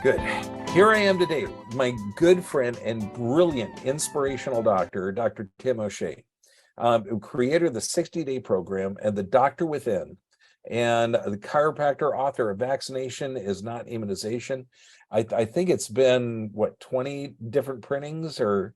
Good. Here I am today, my good friend and brilliant inspirational doctor, Dr. Tim O'Shea, creator of the 60-day program and the Doctor Within, and the chiropractor, author of Vaccination is Not Immunization. I think it's been, 20 different printings, or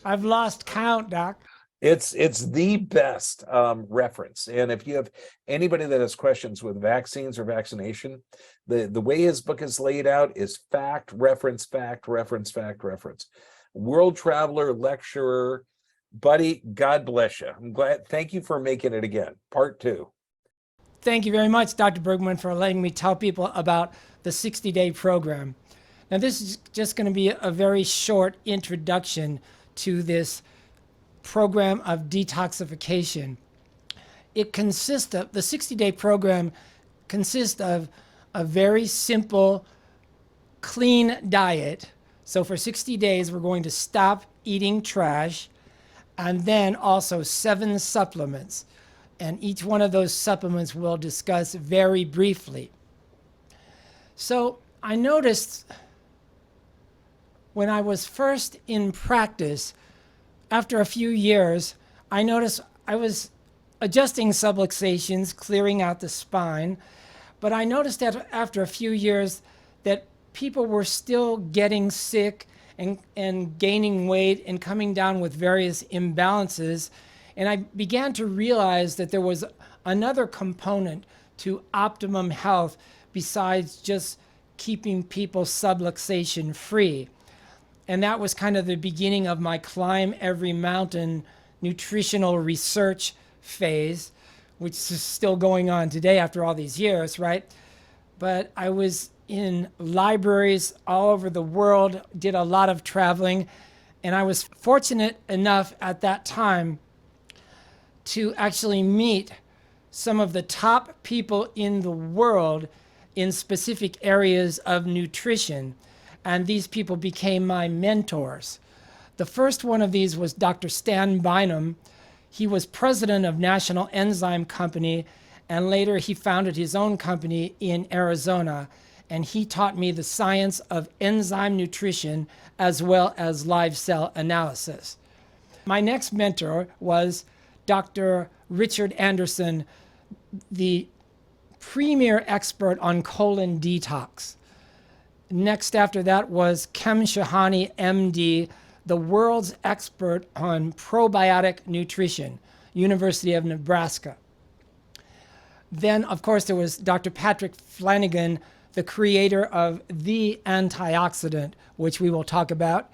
I've lost count, Doc. it's the best reference. And if you have anybody that has questions with vaccines or vaccination, the way his book is laid out is fact, reference, fact, reference, fact, reference. World traveler, lecturer, buddy, God bless you. I'm glad. Thank you for making it again. Part 2. Thank you very much, Dr. Bergman, for letting me tell people about the 60-day program. Now, this is just going to be a very short introduction to this program of detoxification. It consists of, the 60-day program consists of a very simple, clean diet. So for 60 days, we're going to stop eating trash, and then also 7 supplements. And each one of those supplements we'll discuss very briefly. So I noticed when I was first in practice, after a few years, I noticed I was adjusting subluxations, clearing out the spine, but I noticed that after a few years that people were still getting sick and gaining weight and coming down with various imbalances. And I began to realize that there was another component to optimum health besides just keeping people subluxation free. And that was kind of the beginning of my climb every mountain nutritional research phase, which is still going on today after all these years, right? But I was in libraries all over the world, did a lot of traveling, and I was fortunate enough at that time to actually meet some of the top people in the world in specific areas of nutrition. And these people became my mentors. The first one of these was Dr. Stan Bynum. He was president of National Enzyme Company, and later he founded his own company in Arizona. And he taught me the science of enzyme nutrition as well as live cell analysis. My next mentor was Dr. Richard Anderson, the premier expert on colon detox. Next after that was Kem Shahani, MD, the world's expert on probiotic nutrition, University of Nebraska. Then, of course, there was Dr. Patrick Flanagan, the creator of the antioxidant, which we will talk about.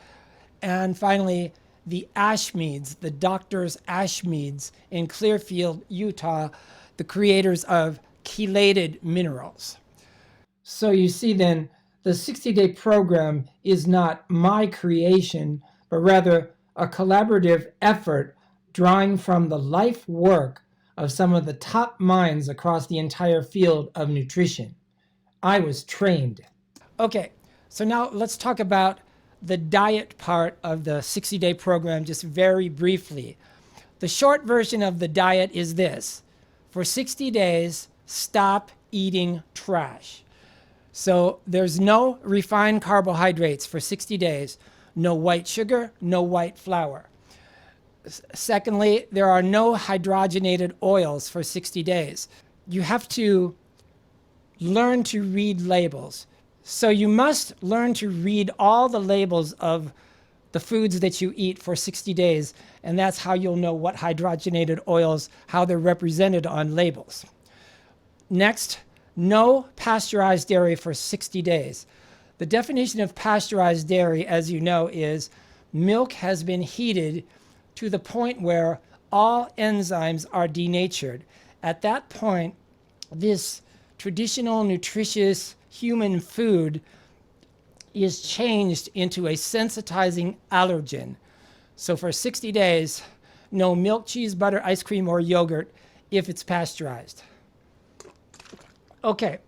And finally, the Ashmeads, the doctors Ashmeads in Clearfield, Utah, the creators of chelated minerals. So you see then, the 60-day program is not my creation, but rather a collaborative effort drawing from the life work of some of the top minds across the entire field of nutrition. I was trained. Okay, so now let's talk about the diet part of the 60-day program just very briefly. The short version of the diet is this. For 60 days, stop eating trash. So there's no refined carbohydrates for 60 days, no white sugar, no white flour. Secondly, there are no hydrogenated oils for 60 days. You have to learn to read labels. So you must learn to read all the labels of the foods that you eat for 60 days, and that's how you'll know what hydrogenated oils, how they're represented on labels. Next, no pasteurized dairy for 60 days. The definition of pasteurized dairy, as you know, is milk has been heated to the point where all enzymes are denatured. At that point, this traditional, nutritious human food is changed into a sensitizing allergen. So for 60 days, no milk, cheese, butter, ice cream, or yogurt if it's pasteurized. Okay,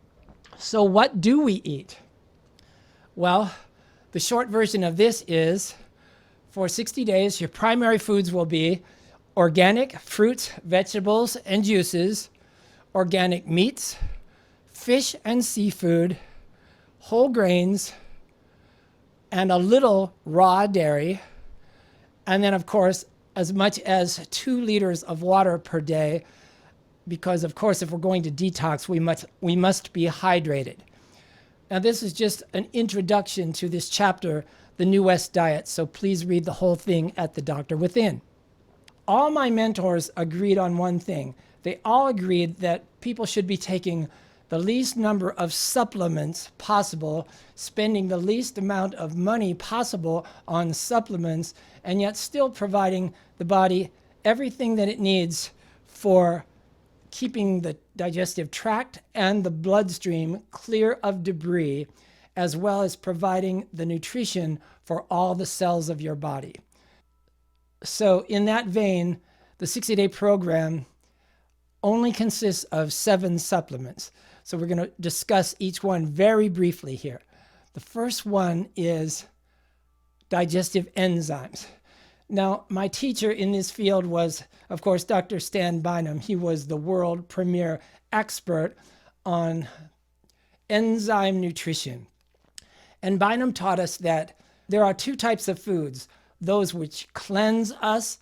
so what do we eat? Well, the short version of this is, for 60 days, your primary foods will be organic fruits, vegetables, and juices, organic meats, fish and seafood, whole grains, and a little raw dairy. And then, of course, as much as 2 liters of water per day, because, of course, if we're going to detox, we must be hydrated. Now, this is just an introduction to this chapter, the New West Diet, so please read the whole thing at The Doctor Within. All my mentors agreed on one thing. They all agreed that people should be taking the least number of supplements possible, spending the least amount of money possible on supplements, and yet still providing the body everything that it needs for keeping the digestive tract and the bloodstream clear of debris, as well as providing the nutrition for all the cells of your body. So in that vein, the 60-day program only consists of 7 supplements. So we're going to discuss each one very briefly here. The first one is digestive enzymes. Now, my teacher in this field was, of course, Dr. Stan Bynum. He was the world premier expert on enzyme nutrition. And Bynum taught us that there are 2 types of foods, those which cleanse us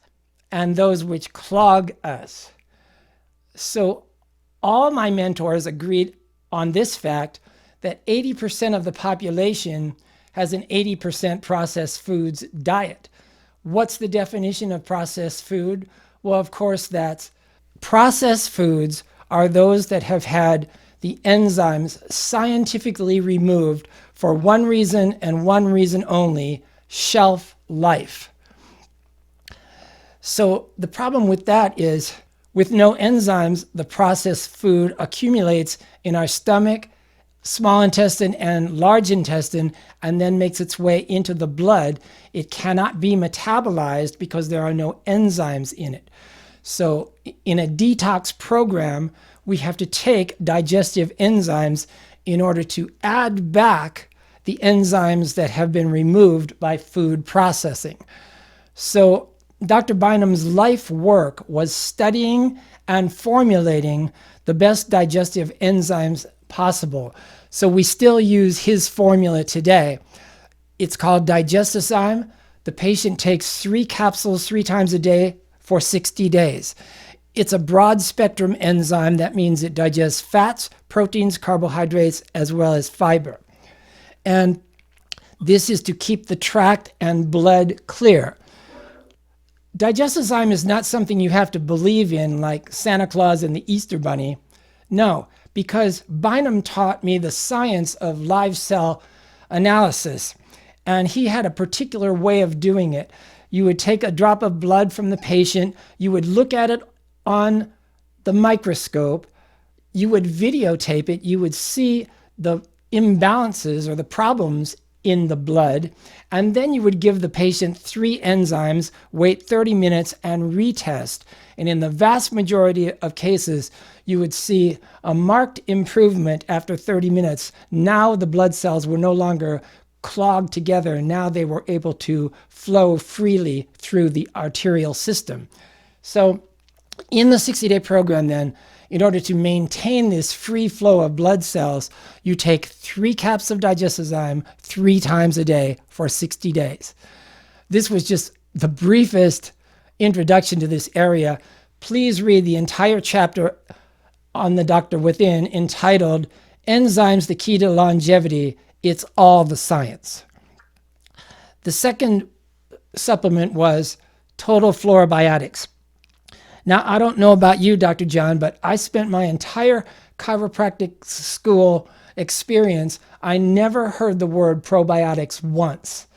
and those which clog us. So all my mentors agreed on this fact that 80% of the population has an 80% processed foods diet. What's the definition of processed food? Well, of course, that's processed foods are those that have had the enzymes scientifically removed for one reason and one reason only: shelf life. So the problem with that is, with no enzymes, the processed food accumulates in our stomach, small intestine, and large intestine, and then makes its way into the blood. It cannot be metabolized because there are no enzymes in it. So in a detox program, we have to take digestive enzymes in order to add back the enzymes that have been removed by food processing. So Dr. Bynum's life work was studying and formulating the best digestive enzymes possible. So we still use his formula today. It's called Digestive. The patient takes 3 capsules 3 times a day for 60 days. It's a broad spectrum enzyme. That means it digests fats, proteins, carbohydrates, as well as fiber. And this is to keep the tract and blood clear. Digestive is not something you have to believe in like Santa Claus and the Easter Bunny. No, because Bynum taught me the science of live cell analysis, and he had a particular way of doing it. You would take a drop of blood from the patient, you would look at it on the microscope, you would videotape it, you would see the imbalances or the problems in the blood, and then you would give the patient 3 enzymes, wait 30 minutes, and retest. And in the vast majority of cases, you would see a marked improvement after 30 minutes. Now the blood cells were no longer clogged together. Now they were able to flow freely through the arterial system. So in the 60-day program then, in order to maintain this free flow of blood cells, you take 3 caps of Digestive 3 times a day for 60 days. This was just the briefest introduction to this area. Please read the entire chapter on The Doctor Within entitled Enzymes, the Key to Longevity. It's all the science. The second supplement was Total Probiotics. Now, I don't know about you, Dr. John, but I spent my entire chiropractic school experience, I never heard the word probiotics once.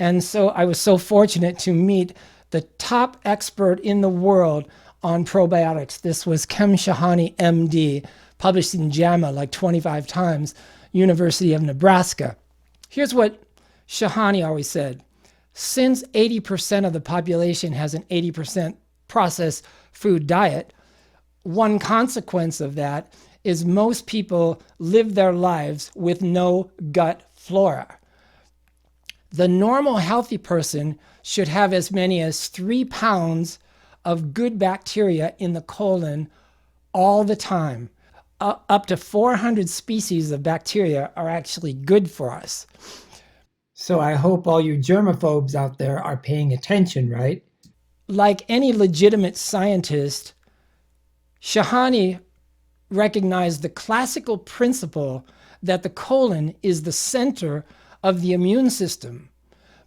And so I was so fortunate to meet the top expert in the world on probiotics. This was Kem Shahani, MD, published in JAMA like 25 times, University of Nebraska. Here's what Shahani always said. Since 80% of the population has an 80% processed food diet, one consequence of that is most people live their lives with no gut flora. The normal healthy person should have as many as 3 pounds of good bacteria in the colon all the time. up to 400 species of bacteria are actually good for us. So I hope all you germaphobes out there are paying attention, right? Like any legitimate scientist, Shahani recognized the classical principle that the colon is the center of the immune system.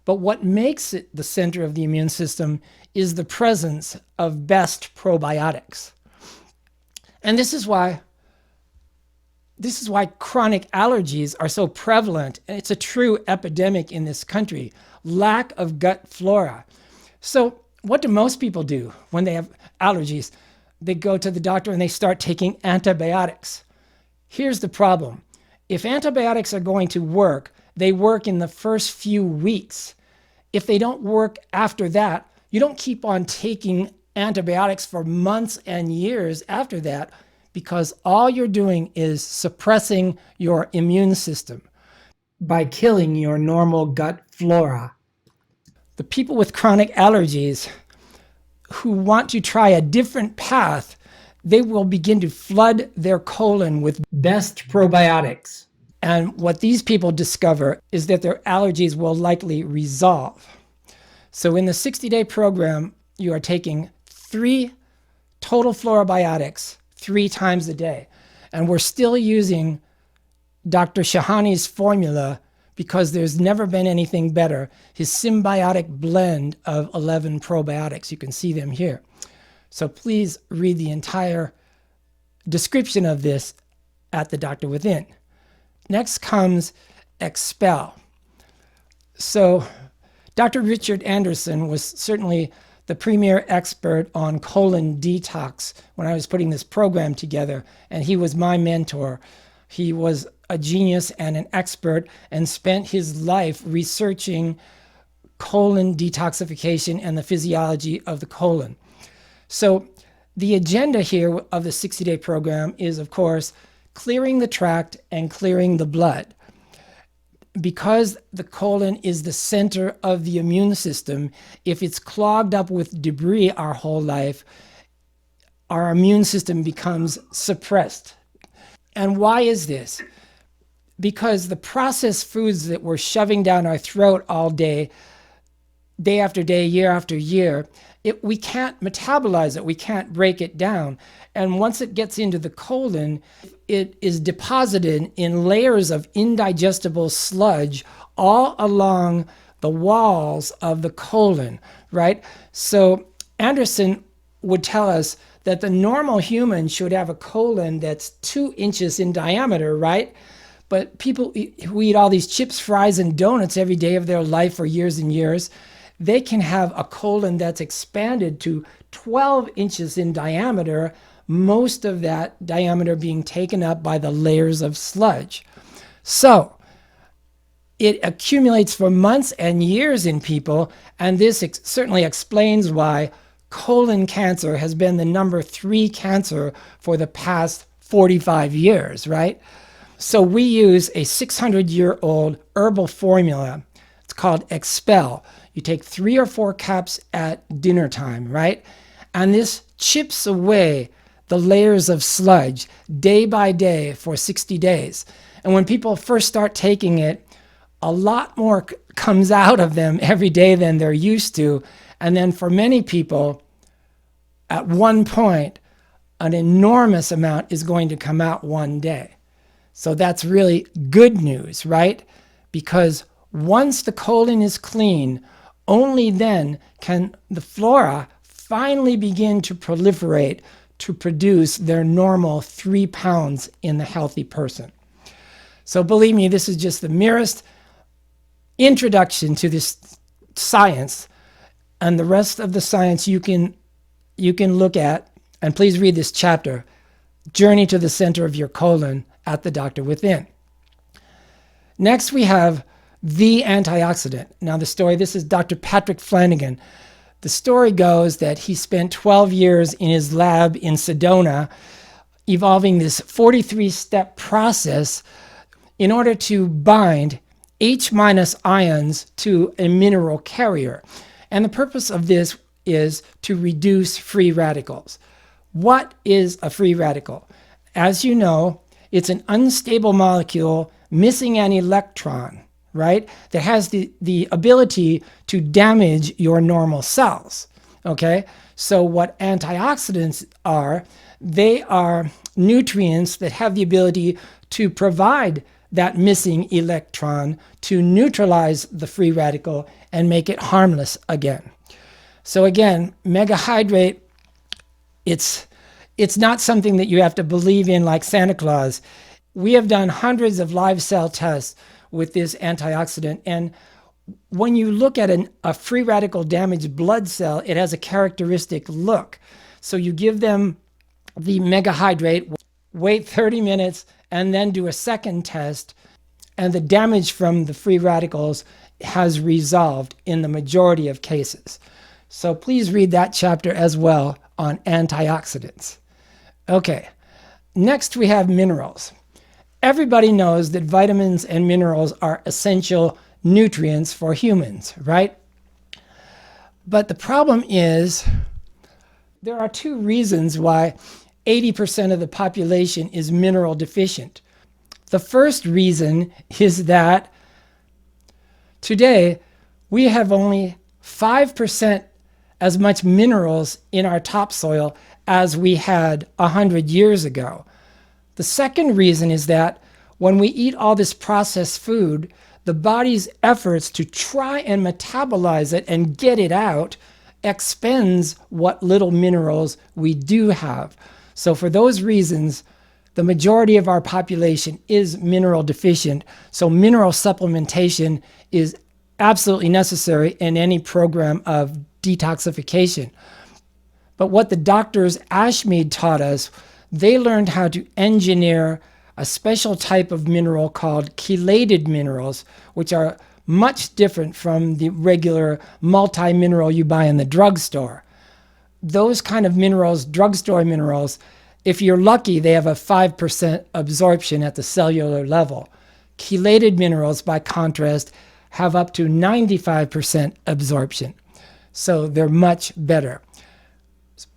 But what makes it the center of the immune system is the presence of best probiotics. And this is why chronic allergies are so prevalent. And it's a true epidemic in this country. Lack of gut flora. So what do most people do when they have allergies? They go to the doctor and they start taking antibiotics. Here's the problem. If antibiotics are going to work, they work in the first few weeks. If they don't work after that, you don't keep on taking antibiotics for months and years after that, because all you're doing is suppressing your immune system by killing your normal gut flora. The people with chronic allergies who want to try a different path, they will begin to flood their colon with best probiotics. And what these people discover is that their allergies will likely resolve. So in the 60-day program, you are taking 3 total florobiotics 3 times a day. And we're still using Dr. Shahani's formula because there's never been anything better. His symbiotic blend of 11 probiotics. You can see them here. So please read the entire description of this at the Doctor Within. Next comes Expel. So Dr. Richard Anderson was certainly the premier expert on colon detox when I was putting this program together, and he was my mentor. He was a genius and an expert and spent his life researching colon detoxification and the physiology of the colon. So the agenda here of the 60-day program is, of course, clearing the tract and clearing the blood. Because the colon is the center of the immune system, if it's clogged up with debris our whole life, our immune system becomes suppressed. And why is this? Because the processed foods that we're shoving down our throat all day, day after day, year after year, we can't metabolize it. We can't break it down. And once it gets into the colon, it is deposited in layers of indigestible sludge all along the walls of the colon, right? So Anderson would tell us that the normal human should have a colon that's 2 inches in diameter, right? But people who eat all these chips, fries, and donuts every day of their life for years and years, they can have a colon that's expanded to 12 inches in diameter, most of that diameter being taken up by the layers of sludge. So it accumulates for months and years in people, and this certainly explains why colon cancer has been the number 3 cancer for the past 45 years, right? So we use a 600-year-old herbal formula. It's called Expel. You take 3 or 4 cups at dinner time, right? And this chips away the layers of sludge day by day for 60 days. And when people first start taking it, a lot more comes out of them every day than they're used to. And then for many people, at one point, an enormous amount is going to come out one day. So that's really good news, right? Because once the colon is clean, only then can the flora finally begin to proliferate to produce their normal 3 pounds in the healthy person. So believe me, this is just the merest introduction to this science, and the rest of the science you can look at, and please read this chapter, Journey to the Center of Your Colon, at the Doctor Within. Next we have the antioxidant. Now the story, this is Dr. Patrick Flanagan. The story goes that he spent 12 years in his lab in Sedona evolving this 43-step process in order to bind H- ions to a mineral carrier. And the purpose of this is to reduce free radicals. What is a free radical? As you know, it's an unstable molecule missing an electron, right? That has the ability to damage your normal cells, okay? So what antioxidants are, they are nutrients that have the ability to provide that missing electron to neutralize the free radical and make it harmless again. So again, megahydrate, it's not something that you have to believe in like Santa Claus. We have done hundreds of live cell tests with this antioxidant, and when you look at a free radical damaged blood cell, it has a characteristic look. So you give them the megahydrate, wait 30 minutes, and then do a second test, and the damage from the free radicals has resolved in the majority of cases. So please read that chapter as well on antioxidants. Okay, next we have minerals. Everybody knows that vitamins and minerals are essential nutrients for humans, right? But the problem is there are two reasons why 80% of the population is mineral deficient. The first reason is that today we have only 5% as much minerals in our topsoil as we had 100 years ago. The second reason is that when we eat all this processed food, the body's efforts to try and metabolize it and get it out expends what little minerals we do have. So for those reasons, the majority of our population is mineral deficient. So mineral supplementation is absolutely necessary in any program of detoxification. But what the doctors Ashmead taught us, they learned how to engineer a special type of mineral called chelated minerals, which are much different from the regular multi-mineral you buy in the drugstore. Those kind of minerals, drugstore minerals, if you're lucky, they have a 5% absorption at the cellular level. Chelated minerals, by contrast, have up to 95% absorption. So they're much better.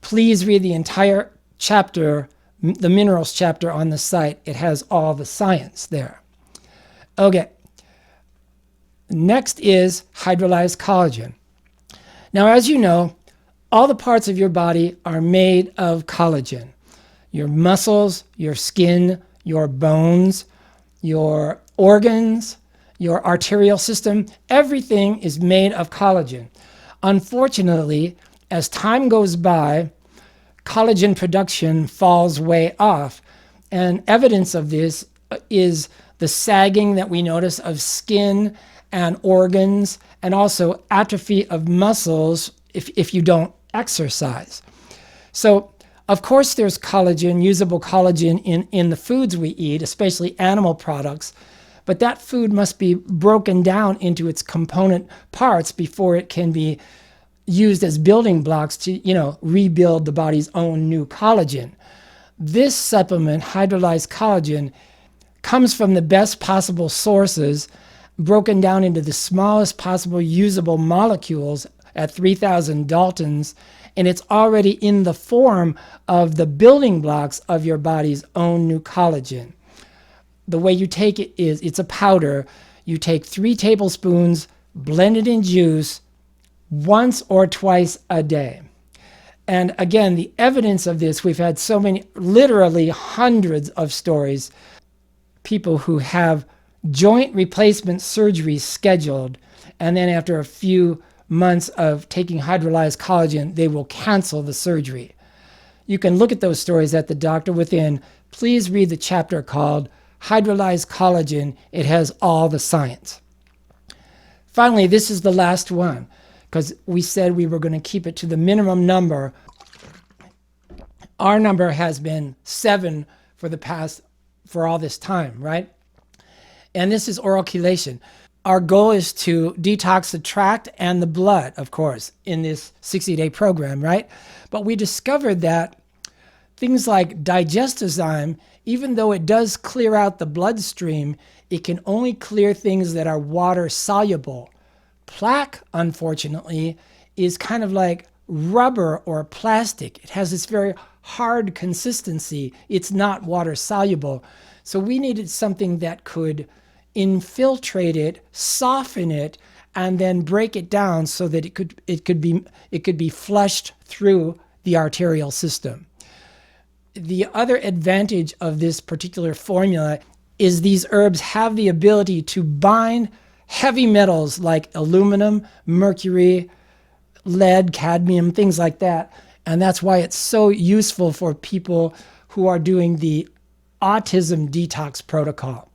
Please read the entire chapter, the minerals chapter on the site. It has all the science there. Okay. Next is hydrolyzed collagen. Now, as you know, all the parts of your body are made of collagen. Your muscles, your skin, your bones, your organs, your arterial system, everything is made of collagen. Unfortunately, as time goes by, collagen production falls way off. And evidence of this is the sagging that we notice of skin and organs, and also atrophy of muscles if you don't exercise. So, of course, there's collagen, usable collagen in the foods we eat, especially animal products, but that food must be broken down into its component parts before it can be used as building blocks to, rebuild the body's own new collagen. This supplement, hydrolyzed collagen, comes from the best possible sources, broken down into the smallest possible usable molecules at 3,000 Daltons, and it's already in the form of the building blocks of your body's own new collagen. The way you take it is, it's a powder. You take 3 tablespoons, blend it in juice, once or twice a day. And again, the evidence of this, we've had so many, literally hundreds of stories, people who have joint replacement surgery scheduled, and then after a few months of taking hydrolyzed collagen, they will cancel the surgery. You can look at those stories at the Doctor Within. Please read the chapter called Hydrolyzed Collagen. It has all the science. Finally, this is the last one, because we said we were going to keep it to the minimum number. Our number has been 7 for all this time, right? And this is oral chelation. Our goal is to detox the tract and the blood, of course, in this 60-day program, right? But we discovered that things like Digestive, even though it does clear out the bloodstream, it can only clear things that are water soluble. Plaque, unfortunately, is kind of like rubber or plastic. It has this very hard consistency. It's not water soluble. So we needed something that could infiltrate it, soften it, and then break it down so that it could be flushed through the arterial system. The other advantage of this particular formula is these herbs have the ability to bind heavy metals like aluminum, mercury, lead, cadmium, things like that. And that's why it's so useful for people who are doing the autism detox protocol.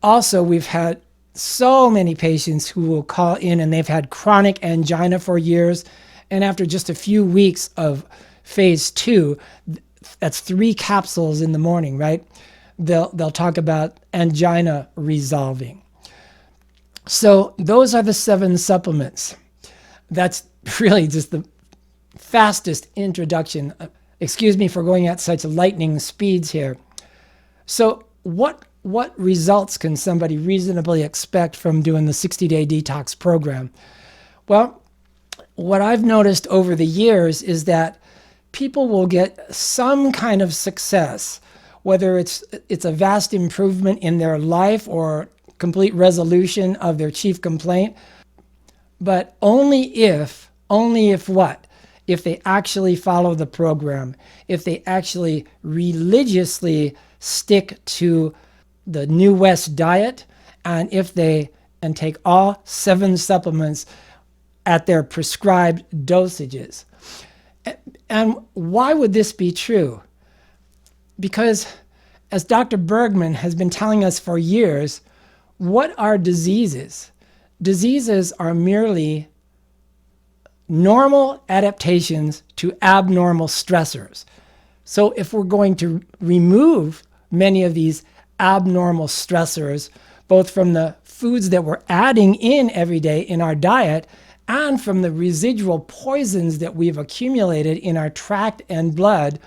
Also, we've had so many patients who will call in and they've had chronic angina for years. And after just a few weeks of phase 2, that's 3 capsules in the morning, right? They'll talk about angina resolving. So those are the 7 supplements. That's really just the fastest introduction. Excuse me for going at such lightning speeds here. So what results can somebody reasonably expect from doing the 60-day detox program? Well, what I've noticed over the years is that people will get some kind of success, whether it's a vast improvement in their life or complete resolution of their chief complaint, but only if what? If they actually follow the program, if they actually religiously stick to the New West diet, and take all 7 supplements at their prescribed dosages. And why would this be true? Because as Dr. Bergman has been telling us for years, what are diseases? Diseases are merely normal adaptations to abnormal stressors. So if we're going to remove many of these abnormal stressors, both from the foods that we're adding in every day in our diet and from the residual poisons that we've accumulated in our tract and blood,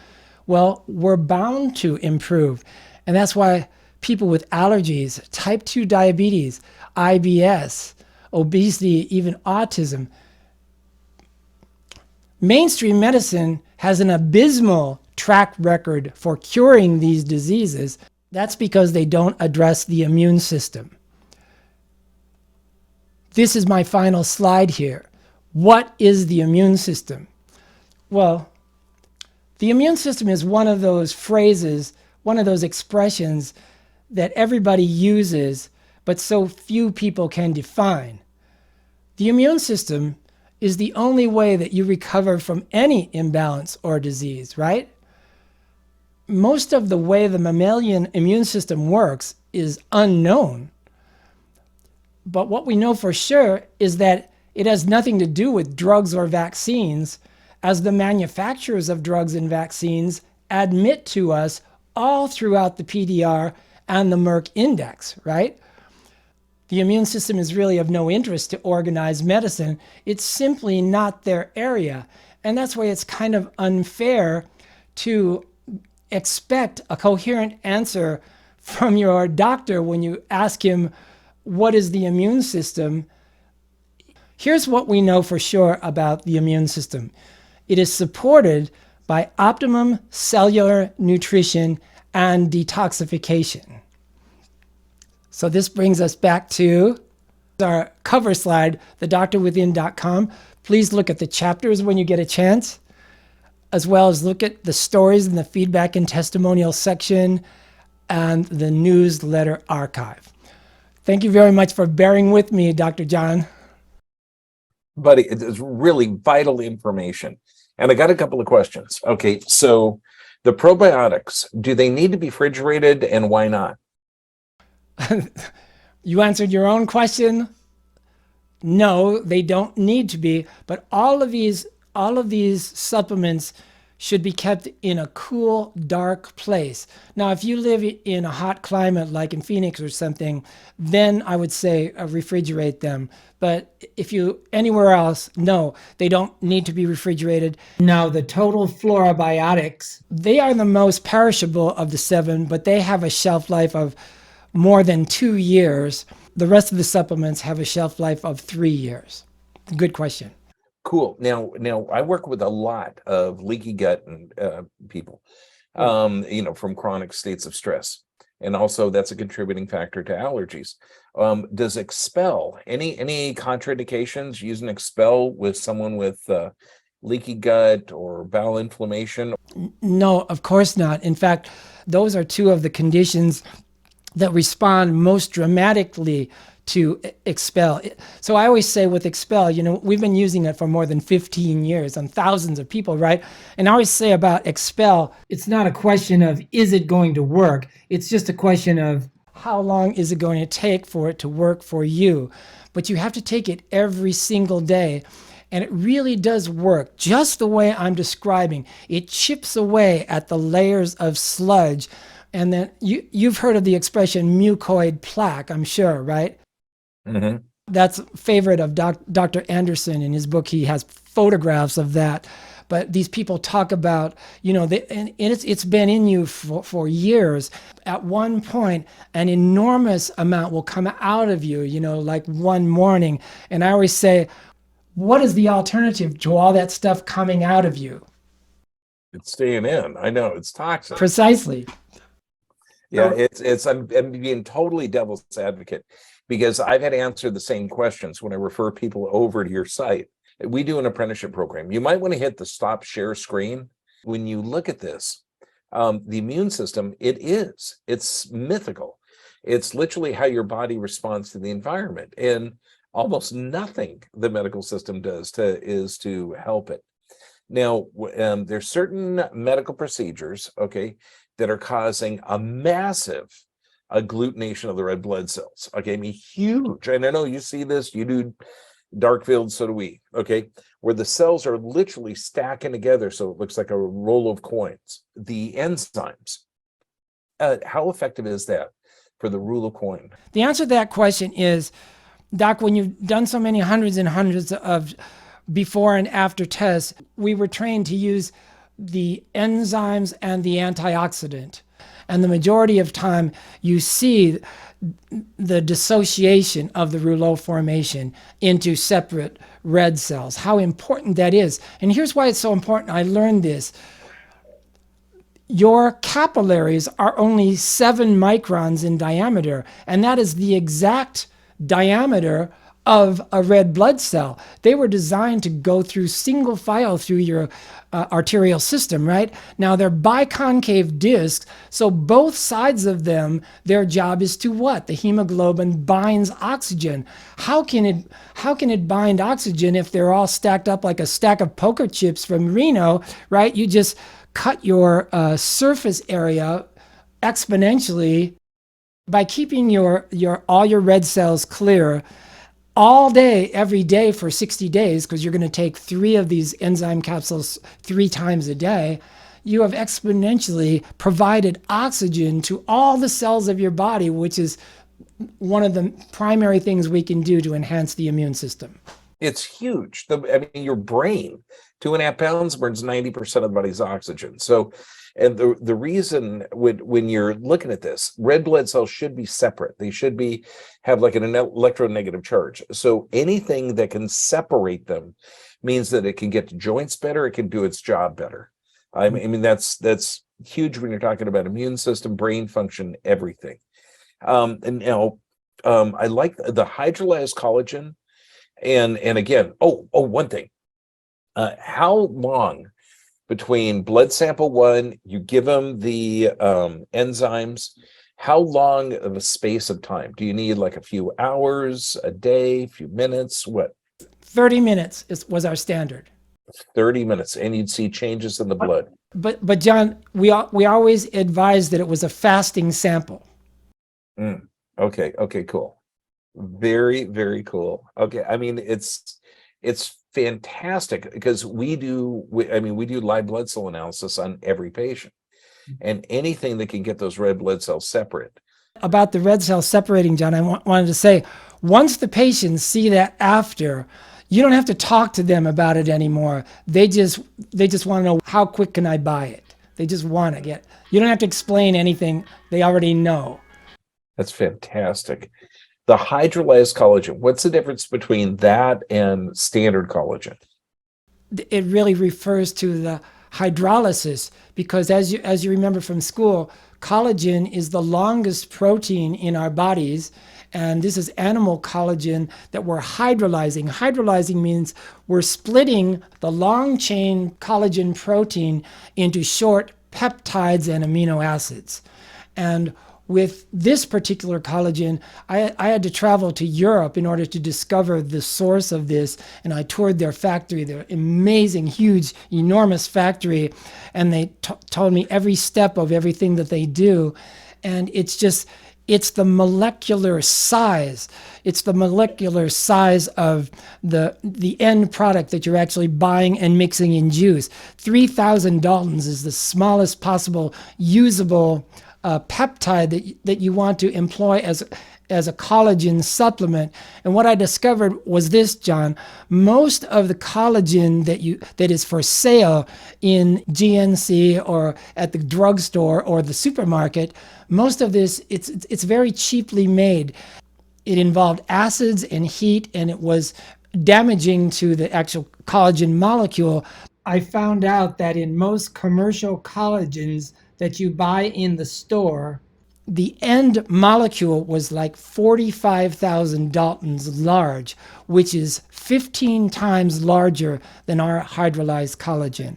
well, we're bound to improve. And that's why people with allergies, type 2 diabetes, IBS, obesity, even autism, mainstream medicine has an abysmal track record for curing these diseases. That's because they don't address the immune system. This is my final slide here. What is the immune system? Well, the immune system is one of those phrases, one of those expressions that everybody uses, but so few people can define. The immune system is the only way that you recover from any imbalance or disease, right? Most of the way the mammalian immune system works is unknown. But what we know for sure is that it has nothing to do with drugs or vaccines, as the manufacturers of drugs and vaccines admit to us all throughout the PDR and the Merck Index, right? The immune system is really of no interest to organized medicine. It's simply not their area. And that's why it's kind of unfair to expect a coherent answer from your doctor when you ask him, what is the immune system? Here's what we know for sure about the immune system. It is supported by optimum cellular nutrition and detoxification. So this brings us back to our cover slide, thedoctorwithin.com. Please look at the chapters when you get a chance, as well as look at the stories in the feedback and testimonial section and the newsletter archive. Thank you very much for bearing with me, Dr. John. Buddy, it is really vital information. And I got a couple of questions. Okay, so the probiotics, do they need to be refrigerated, and why not? You answered your own question. No, they don't need to be, but all of these supplements should be kept in a cool, dark place. Now, if you live in a hot climate like in Phoenix or something, then I would say refrigerate them. But if you anywhere else, no, they don't need to be refrigerated. Now, the total florobiotics, they are the most perishable of the 7, but they have a shelf life of more than 2 years. The rest of the supplements have a shelf life of 3 years. Good question. Cool. Now I work with a lot of leaky gut and people, from chronic states of stress, and also that's a contributing factor to allergies. Does Expel any contraindications using Expel with someone with leaky gut or bowel inflammation? No, of course not. In fact, those are two of the conditions that respond most dramatically to Expel. So I always say with Expel, we've been using it for more than 15 years on thousands of people, right? And I always say about Expel, it's not a question of is it going to work? It's just a question of how long is it going to take for it to work for you? But you have to take it every single day. And it really does work just the way I'm describing. It chips away at the layers of sludge. And then you've heard of the expression mucoid plaque, I'm sure, right? Mm-hmm. That's a favorite of Dr. Anderson. In his book, he has photographs of that. But these people talk about, and it's been in you for years. At one point, an enormous amount will come out of you, like one morning. And I always say, what is the alternative to all that stuff coming out of you? It's staying in. I know it's toxic. Precisely. Yeah, I'm being totally devil's advocate because I've had to answer the same questions when I refer people over to your site. We do an apprenticeship program. You might want to hit the stop share screen. When you look at this, the immune system, it's mythical. It's literally how your body responds to the environment. And almost nothing the medical system does is to help it. Now, there's certain medical procedures, okay, that are causing a massive agglutination of the red blood cells. Okay, I mean, huge. And I know you see this, you do dark fields, so do we, okay, where the cells are literally stacking together so it looks like a roll of coins. The enzymes, how effective is that for the rule of coin? The answer to that question is, Doc, when you've done so many hundreds and hundreds of before and after tests, we were trained to use the enzymes and the antioxidant. And the majority of time, you see the dissociation of the rouleau formation into separate red cells, how important that is. And here's why it's so important. I learned this. Your capillaries are only 7 microns in diameter, and that is the exact diameter of a red blood cell. They were designed to go through single file through your arterial system, right? Now they're biconcave discs, so both sides of them, their job is to what? The hemoglobin binds oxygen. How can it bind oxygen if they're all stacked up like a stack of poker chips from Reno, right? You just cut your surface area exponentially by keeping all your red cells clear all day, every day for 60 days, because you're going to take 3 of these enzyme capsules 3 times a day. You have exponentially provided oxygen to all the cells of your body, which is one of the primary things we can do to enhance the immune system. It's huge. Your brain, 2.5 pounds, burns 90% of the body's oxygen. So, and the reason when you're looking at this, red blood cells should be separate. They should have like an electronegative charge. So anything that can separate them means that it can get to joints better. It can do its job better. I mean that's huge when you're talking about immune system, brain function, everything. And now I like the hydrolyzed collagen. And again, one thing, how long between blood sample 1, you give them the enzymes, how long of a space of time? Do you need like a few hours, a day, a few minutes? What? 30 minutes was our standard. 30 minutes, and you'd see changes in the blood. But John, we always advised that it was a fasting sample. Okay, cool. Very, very cool. Okay, I mean it's fantastic because we do live blood cell analysis on every patient, and anything that can get those red blood cells separate. About the red cells separating, John, I wanted to say, once the patients see that after, you don't have to talk to them about it anymore. They just want to know, how quick can I buy it? They just want to get. You don't have to explain anything. They already know. That's fantastic. The hydrolyzed collagen, what's the difference between that and standard collagen? it really refers to the hydrolysis, because as you remember from school, collagen is the longest protein in our bodies, and this is animal collagen that we're hydrolyzing. Hydrolyzing means we're splitting the long chain collagen protein into short peptides and amino acids. And with this particular collagen, I had to travel to Europe in order to discover the source of this. And I toured their factory, their amazing, huge, enormous factory. And they told me every step of everything that they do. And it's the molecular size. It's the molecular size of the end product that you're actually buying and mixing in juice. 3,000 Daltons is the smallest possible usable peptide that you want to employ as a collagen supplement. And what I discovered was this, John: most of the collagen that is for sale in GNC or at the drugstore or the supermarket, most of this it's very cheaply made. It involved acids and heat, and it was damaging to the actual collagen molecule. I found out that in most commercial collagens that you buy in the store, the end molecule was like 45,000 Daltons large, which is 15 times larger than our hydrolyzed collagen.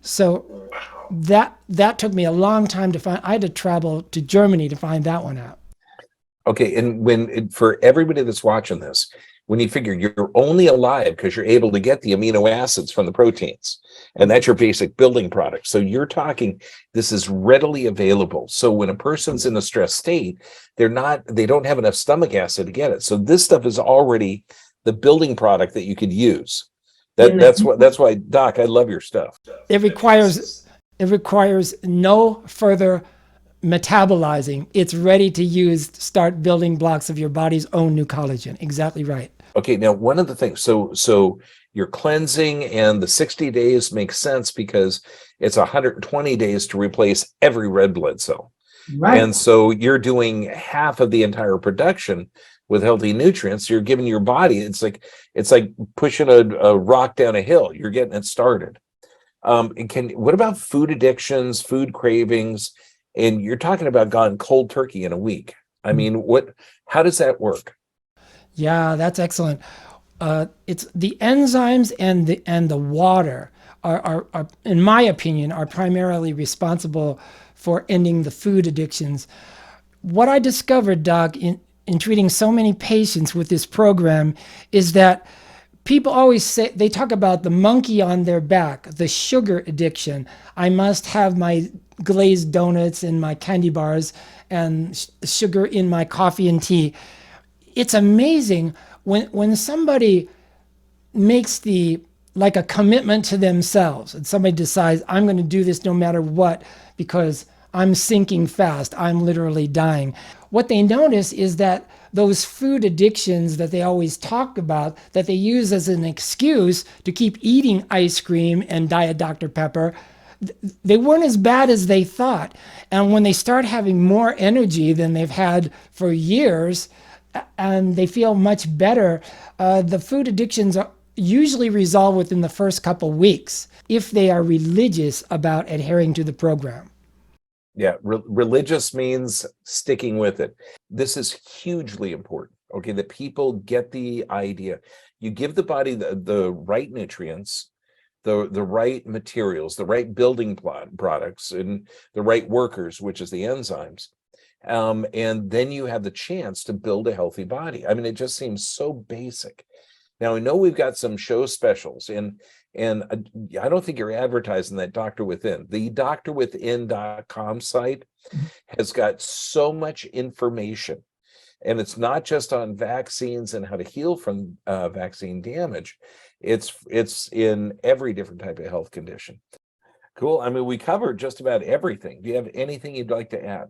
So that took me a long time to find. I had to travel to Germany to find that one out. Okay, and for everybody that's watching this, when you figure you're only alive because you're able to get the amino acids from the proteins, and that's your basic building product. So you're talking, this is readily available. So when a person's in a stress state, they don't have enough stomach acid to get it. So this stuff is already the building product that you could use. That's why, Doc, I love your stuff. It requires no further metabolizing. It's ready to use, start building blocks of your body's own new collagen. Exactly right. Okay, now one of the things, so your cleansing and the 60 days makes sense because it's 120 days to replace every red blood cell. Right. And so you're doing half of the entire production with healthy nutrients. You're giving your body, it's like pushing a rock down a hill. You're getting it started. What about food addictions, food cravings? And you're talking about gone cold turkey in a week. I mean, how does that work? Yeah, that's excellent. It's the enzymes and the water are, in my opinion, are primarily responsible for ending the food addictions. What I discovered, Doc, in treating so many patients with this program is that people always say, they talk about the monkey on their back, the sugar addiction. I must have my glazed donuts and my candy bars and sugar in my coffee and tea. It's amazing when somebody makes like a commitment to themselves, and somebody decides, I'm going to do this no matter what because I'm sinking fast, I'm literally dying. What they notice is that those food addictions that they always talk about, that they use as an excuse to keep eating ice cream and Diet Dr. Pepper, they weren't as bad as they thought. And when they start having more energy than they've had for years, and they feel much better, the food addictions usually resolve within the first couple weeks if they are religious about adhering to the program. Yeah, religious means sticking with it. This is hugely important, okay, that people get the idea. You give the body the right nutrients, the right materials, the right building products, and the right workers, which is the enzymes. And then you have the chance to build a healthy body. I mean, it just seems so basic. Now, I know we've got some show specials, and I don't think you're advertising that Doctor Within. The drwithin.com site has got so much information, and it's not just on vaccines and how to heal from vaccine damage. It's in every different type of health condition. Cool. I mean, we covered just about everything. Do you have anything you'd like to add?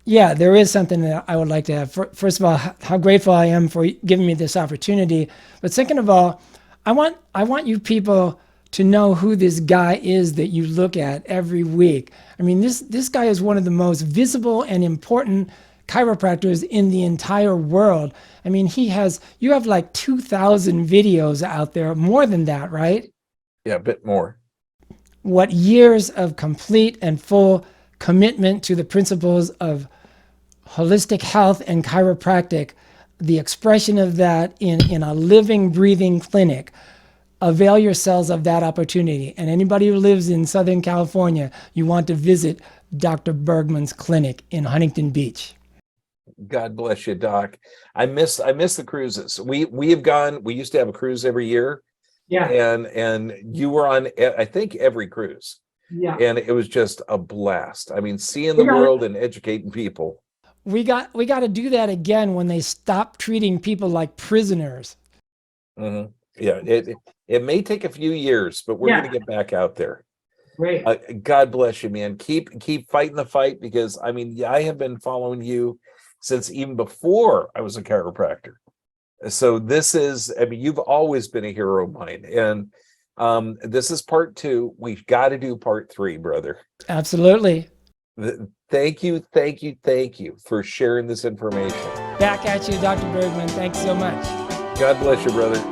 Yeah, there is something that I would like to have. First of all, how grateful I am for giving me this opportunity. But second of all, I want you people to know who this guy is that you look at every week. I mean, this guy is one of the most visible and important chiropractors in the entire world. I mean, you have like 2,000 videos out there, more than that, right? Yeah, a bit more. What years of complete and full commitment to the principles of holistic health and chiropractic, the expression of that in a living, breathing clinic. Avail yourselves of that opportunity. And anybody who lives in Southern California, you want to visit Dr. Bergman's clinic in Huntington Beach. God bless you, Doc. I miss the cruises. We have gone. We used to have a cruise every year, Yeah, and you were on, I think, every cruise, yeah. and it was just a blast. I mean, seeing the We got, world and educating people. we got to do that again when they stop treating people like prisoners. Mhm. Yeah, it may take a few years, but we're Yeah. going to get back out there. Great. God bless you, man. Keep fighting the fight, because I mean, I have been following you since even before I was a chiropractor. So this is, I mean, you've always been a hero of mine, and this is part 2. We've got to do part 3, brother. Absolutely. Thank you for sharing this information. Back at you, Dr. Bergman. Thanks so much. God bless you, brother.